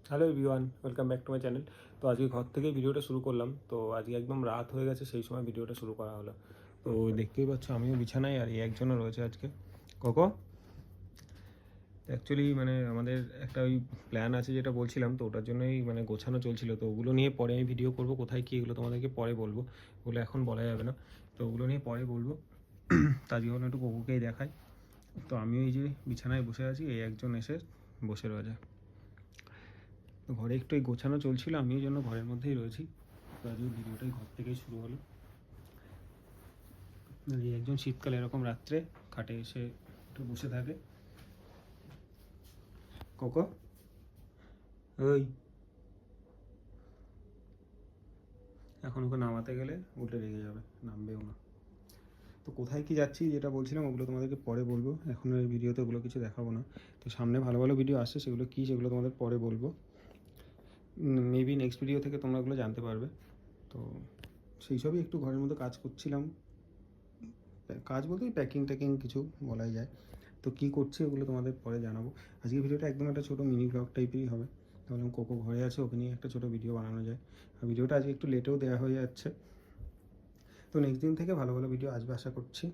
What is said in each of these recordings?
Hello everyone, welcome back to my channel. তো আজকে ঘর থেকেই ভিডিওটা শুরু করলাম। তো আজকে একদম রাত হয়ে গেছে, সেই সময় ভিডিওটা শুরু করা হলো। তো দেখতেই পাচ্ছ আমিও বিছানায়, আর এই একজনও রয়েছে আজকে। কোকো অ্যাকচুয়ালি মানে আমাদের একটা ওই প্ল্যান আছে যেটা বলছিলাম, তো ওটার জন্যই মানে গোছানো চলছিল। তো ওগুলো নিয়ে পরে আমি ভিডিও করব, কোথায় কী এগুলো তোমাদেরকে পরে বলবো, ওগুলো এখন বলা যাবে না। তো ওগুলো নিয়ে পরে বলবো। তো আজকে একটু কোকোকেই দেখাই। তো আমিও এই যে বিছানায় বসে আছি, এই একজন এসে বসে রয়েছে। তো ঘরে একটু এই গোছানো চলছিল, আমিও জন্য ঘরের মধ্যেই রয়েছি। তো আজকে ভিডিওটাই ঘর থেকেই শুরু হলো। এই একজন শীতকালে এরকম রাত্রে খাটে এসে একটু বসে থাকে। কোকো ওই এখন ওকে নামাতে গেলে উল্টে রেগে যাবে, নামবেও না। তো কোথায় কি যাচ্ছি যেটা বলছিলাম, ওগুলো তোমাদেরকে পরে বলবো। এখন এই ভিডিওতে ওগুলো কিছু দেখাবো না। তো সামনে ভালো ভালো ভিডিও আসছে, সেগুলো কী সেগুলো তোমাদের পরে বলবো। মেবি নেক্সট ভিডিও থেকে তোমরা ওগুলো জানতে পারবে। তো সেই সবই একটু ঘরের মধ্যে কাজ করছিলাম। কাজ বলতে প্যাকিং ট্যাকিং কিছু বলাই যায়। তো কী করছি ওগুলো তোমাদের পরে জানাবো। আজকে ভিডিওটা একদম একটা ছোটো মিনি ব্লগ টাইপেরই হবে। তাহলে কোকো ঘরে আছে, ওকে নিয়ে একটা ছোটো ভিডিও বানানো যায়। আর ভিডিওটা আজকে একটু লেটেও দেওয়া হয়ে যাচ্ছে। তো নেক্সট দিন থেকে ভালো ভালো ভিডিও আসবে আশা করছি।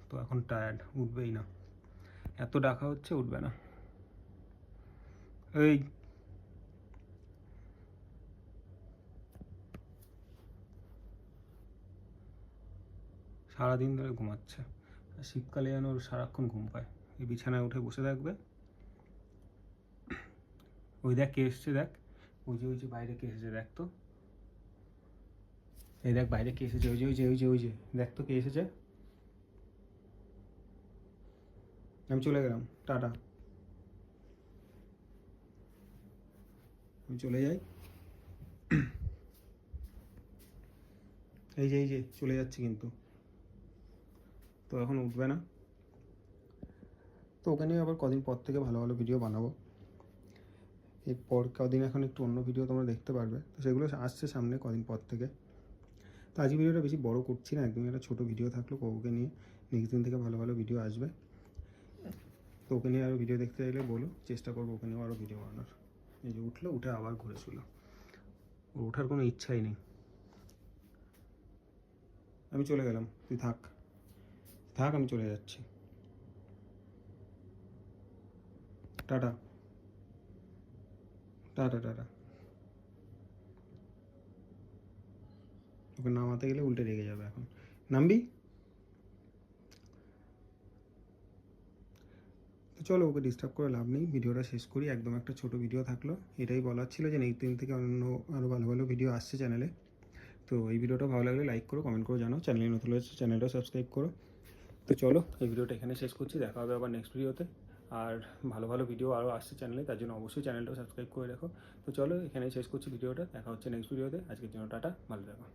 তো এখন টায়ার্ড, উঠবেই না, এত ডাকা হচ্ছে উঠবে না। এই সারাদিন ধরে ঘুমাচ্ছে, আর শীতকালে যেন ওর সারাক্ষণ ঘুম পায়। এই বিছানায় উঠে বসে থাকবে। ওই দেখ কে এসছে, দেখ ওই যে বাইরে কে এসেছে দেখ তো। এই দেখ বাইরে কে এসেছে, ওই যে দেখ তো কে এসেছে। আমি চলে গেলাম, টাটা। আমি চলে যাই। এই যে চলে যাচ্ছি কিন্তু। তো এখন উঠবে না। তো ওকে নিয়ে আবার কদিন পর থেকে ভালো ভালো ভিডিও বানাবো। এরপর কদিন এখন একটু অন্য ভিডিও তোমরা দেখতে পারবে। তো সেগুলো আসছে সামনে কদিন পর থেকে। তো আজকে ভিডিওটা বেশি বড় করছি না, একদমই একটা ছোটো ভিডিও থাকলো কোকোকে নিয়ে। নেক্সট দিন থেকে ভালো ভালো ভিডিও আসবে। তো ওকে নিয়ে আরও ভিডিও দেখতে চাইলে বলো, চেষ্টা করবো ওকে নিয়েও আরও ভিডিও বানানোর। এই যে উঠলো, উঠে আবার ঘুরে শুলো, ওর ওঠার কোনো ইচ্ছাই নেই। আমি চলে গেলাম, তুই থাক থাক, আমি চলে যাচ্ছি, টাটা টাটা টাটা। ওকে নামাতে গেলে উল্টে রেগে যাবে, এখন নামবি। তো চলো, ওকে ডিস্টার্ব করে লাভ নেই, ভিডিওটা শেষ করি। একদম একটা ছোটো ভিডিও থাকলো, এটাই বলার ছিল যে নেক্সট দিন থেকে অন্য আরও ভালো ভালো ভিডিও আসছে চ্যানেলে। তো এই ভিডিওটা ভালো লাগলে লাইক করো, কমেন্ট করে জানাও, চ্যানেলে নতুন হয়েছে চ্যানেলটা সাবস্ক্রাইব করো। তো চলো, এই ভিডিওটা এখানে শেষ করছি, দেখা হবে আবার নেক্সট ভিডিওতে। আর ভালো ভালো ভিডিও আরও আসছে চ্যানেলে, তার জন্য অবশ্যই চ্যানেলটাও সাবস্ক্রাইব করে রাখো। তো চলো, এখানেই শেষ করছি ভিডিওটা, দেখা হচ্ছে নেক্সট ভিডিওতে। আজকের জন্য টাটা, ভালো থাকো।